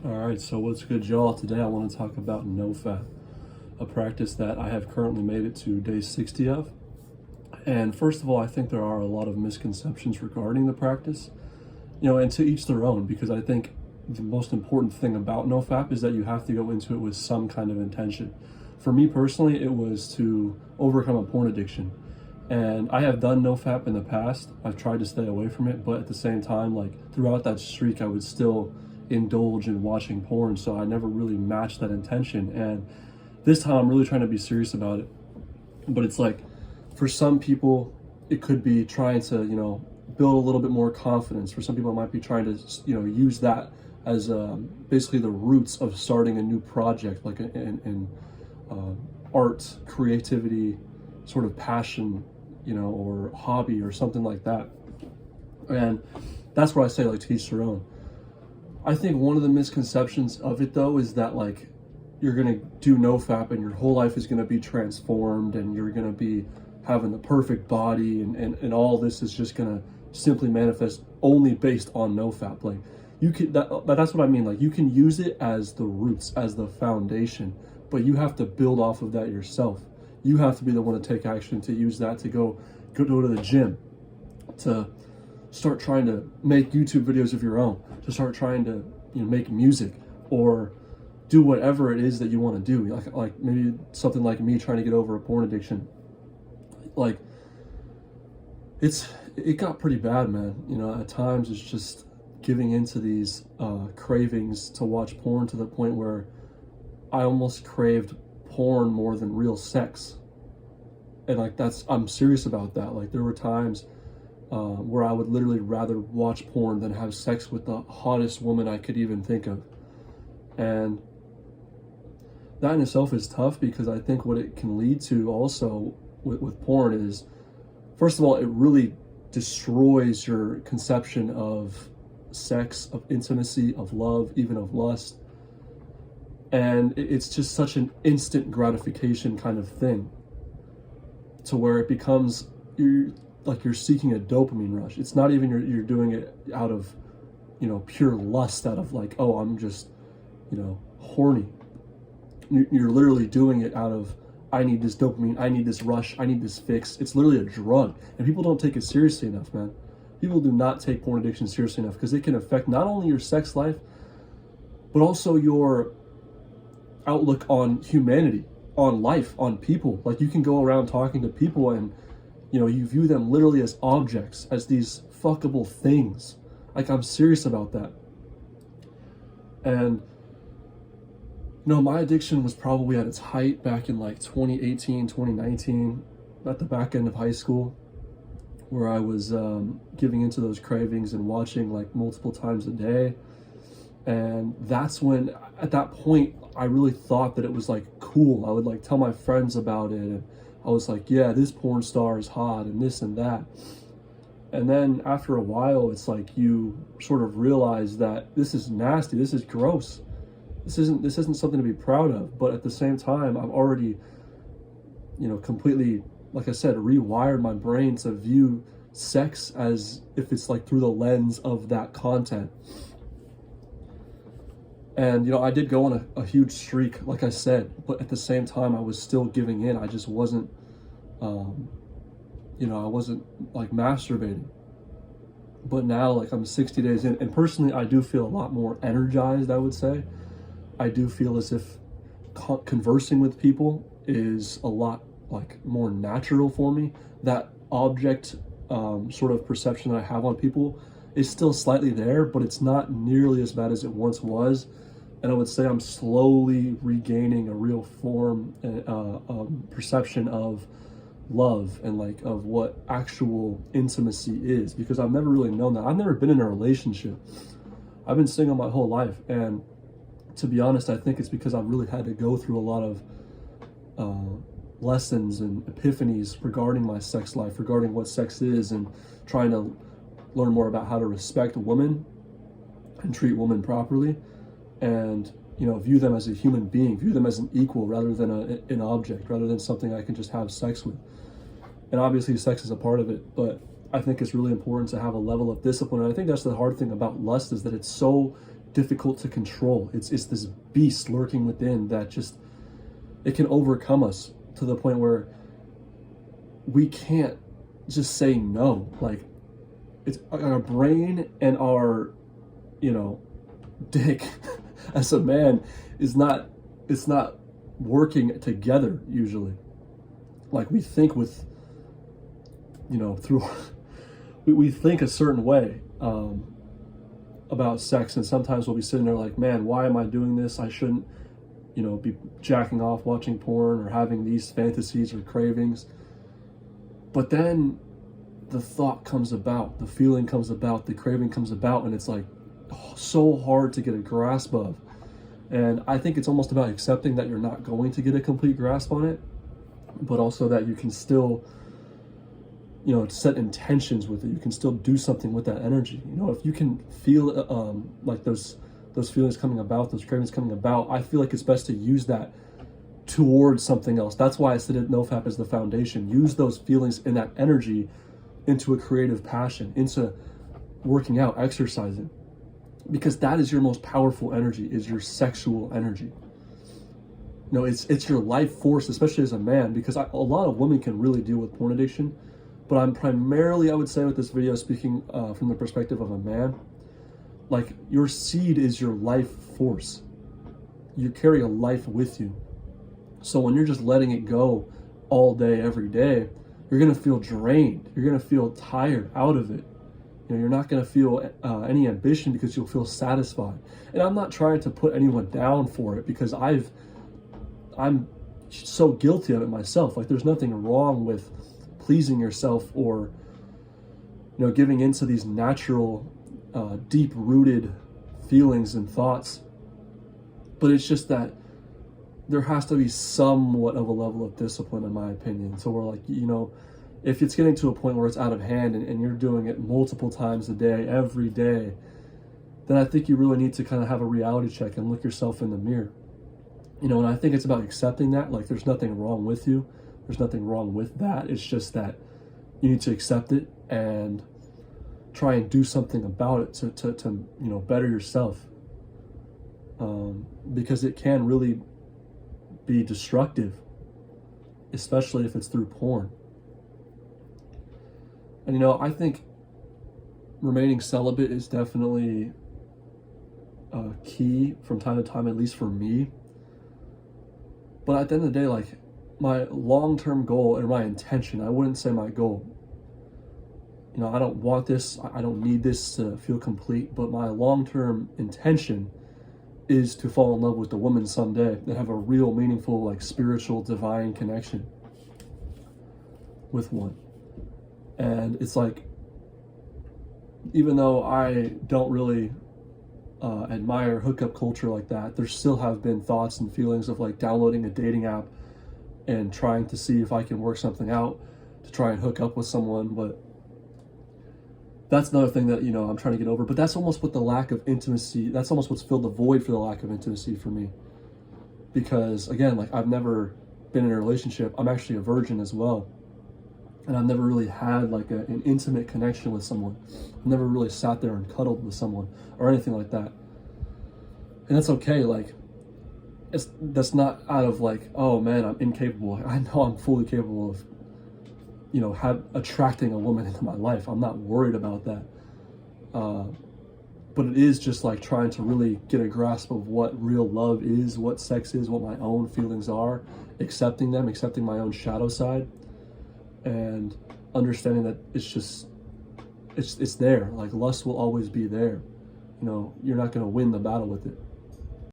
All right, so what's good, y'all? Today I want to talk about no fap, a practice that I have currently made it to day 60 of. And first of all, I think there are a lot of misconceptions regarding the practice, and to each their own, because I think the most important thing about no fap is that you have to go into it with some kind of intention. For me personally, it was to overcome a porn addiction. And I have done no fap in the past. I've tried to stay away from it, but at the same time, like throughout that streak, I would still indulge in watching porn. So I never really matched that intention. And this time I'm really trying to be serious about it. But it's like, for some people, it could be trying to, build a little bit more confidence. For some people, it might be trying to, use that as basically the roots of starting a new project, like in art, creativity, sort of passion, or hobby or something like that. And that's where I say, like, to each their own. I think one of the misconceptions of it, though, is that, like, you're going to do no fap and your whole life is going to be transformed and you're going to be having the perfect body and all this is just going to simply manifest only based on no fap. Like, you can, that's what I mean. Like, you can use it as the roots, as the foundation, but you have to build off of that yourself. You have to be the one to take action, to use that, to go to the gym, to start trying to make YouTube videos of your own, to start trying to make music, or do whatever it is that you want to do. Like maybe something like me trying to get over a porn addiction. Like, it got pretty bad, man. At times it's just giving into these cravings to watch porn to the point where I almost craved porn more than real sex. And like, I'm serious about that. Like, there were times where I would literally rather watch porn than have sex with the hottest woman I could even think of. And that in itself is tough, because I think what it can lead to also with porn is, first of all, it really destroys your conception of sex, of intimacy, of love, even of lust. And it's just such an instant gratification kind of thing, to where it becomes, you're seeking a dopamine rush. It's not even you're doing it out of pure lust, out of like, oh, I'm just horny. You're literally doing it out of, I need this dopamine, I need this rush, I need this fix. It's literally a drug, and people don't take it seriously enough, man. People do not take porn addiction seriously enough, because it can affect not only your sex life, but also your outlook on humanity, on life, on people. Like, you can go around talking to people and you view them literally as objects, as these fuckable things. Like, I'm serious about that. And my addiction was probably at its height back in like 2018, 2019, at the back end of high school, where I was giving into those cravings and watching like multiple times a day. And that's when, at that point, I really thought that it was like cool. I would like tell my friends about it, and I was like, yeah, this porn star is hot and this and that. And then after a while, it's like you sort of realize that this is nasty, this is gross. This isn't something to be proud of. But at the same time, I've already, completely, like I said, rewired my brain to view sex as if it's like through the lens of that content. And, I did go on a huge streak, like I said, but at the same time, I was still giving in. I just wasn't, I wasn't like masturbating. But now, like, I'm 60 days in, and personally, I do feel a lot more energized, I would say. I do feel as if conversing with people is a lot like more natural for me. That object sort of perception that I have on people is still slightly there, but it's not nearly as bad as it once was. And I would say I'm slowly regaining a real form, perception of love and like of what actual intimacy is, because I've never really known that. I've never been in a relationship. I've been single my whole life, and to be honest, I think it's because I've really had to go through a lot of lessons and epiphanies regarding my sex life, regarding what sex is, and trying to learn more about how to respect women and treat women properly, and view them as a human being, view them as an equal rather than an object, rather than something I can just have sex with. And obviously sex is a part of it, but I think it's really important to have a level of discipline. And I think that's the hard thing about lust, is that it's so difficult to control. It's this beast lurking within that just, it can overcome us to the point where we can't just say no. Like, it's our brain and our, dick as a man it's not working together usually. Like, we think with, through, we think a certain way about sex, and sometimes we'll be sitting there like, man, why am I doing this? I shouldn't, be jacking off, watching porn, or having these fantasies or cravings. But then the thought comes about, the feeling comes about, the craving comes about, and it's like so hard to get a grasp of. And I think it's almost about accepting that you're not going to get a complete grasp on it, but also that you can still, set intentions with it. You can still do something with that energy. If you can feel like those feelings coming about, those cravings coming about, I feel like it's best to use that towards something else. That's why I said it, NoFap is the foundation. Use those feelings and that energy into a creative passion, into working out, exercising, because that is your most powerful energy, is your sexual energy. It's your life force, especially as a man, because a lot of women can really deal with porn addiction, but I'm primarily, I would say with this video, speaking from the perspective of a man. Like, your seed is your life force. You carry a life with you. So when you're just letting it go all day, every day, you're going to feel drained. You're going to feel tired out of it. You're not going to feel any ambition, because you'll feel satisfied. And I'm not trying to put anyone down for it, because I'm so guilty of it myself. Like, there's nothing wrong with pleasing yourself or, giving into these natural, deep-rooted feelings and thoughts. But it's just that there has to be somewhat of a level of discipline, in my opinion. So we're like, if it's getting to a point where it's out of hand and you're doing it multiple times a day, every day, then I think you really need to kind of have a reality check and look yourself in the mirror. And I think it's about accepting that. Like, there's nothing wrong with you. There's nothing wrong with that. It's just that you need to accept it and try and do something about it to better yourself. Because it can really be destructive, especially if it's through porn. And I think remaining celibate is definitely key from time to time, at least for me. But at the end of the day, like, my long-term goal and my intention, I wouldn't say my goal. I don't want this, I don't need this to feel complete, but my long-term intention is to fall in love with a woman someday and have a real, meaningful, like, spiritual, divine connection with one. And it's like, even though I don't really admire hookup culture like that, there still have been thoughts and feelings of, like, downloading a dating app and trying to see if I can work something out to try and hook up with someone. But that's another thing that, I'm trying to get over. But that's almost what the lack of intimacy, that's almost what's filled the void for the lack of intimacy for me. Because, again, like, I've never been in a relationship. I'm actually a virgin as well. And I've never really had, like, an intimate connection with someone. I've never really sat there and cuddled with someone or anything like that. And that's okay. Like, that's not out of, like, oh man, I'm incapable. I know I'm fully capable of, attracting a woman into my life. I'm not worried about that. But it is just like trying to really get a grasp of what real love is, what sex is, what my own feelings are, accepting them, accepting my own shadow side, and understanding that it's there. Like, lust will always be there. You're not going to win the battle with it.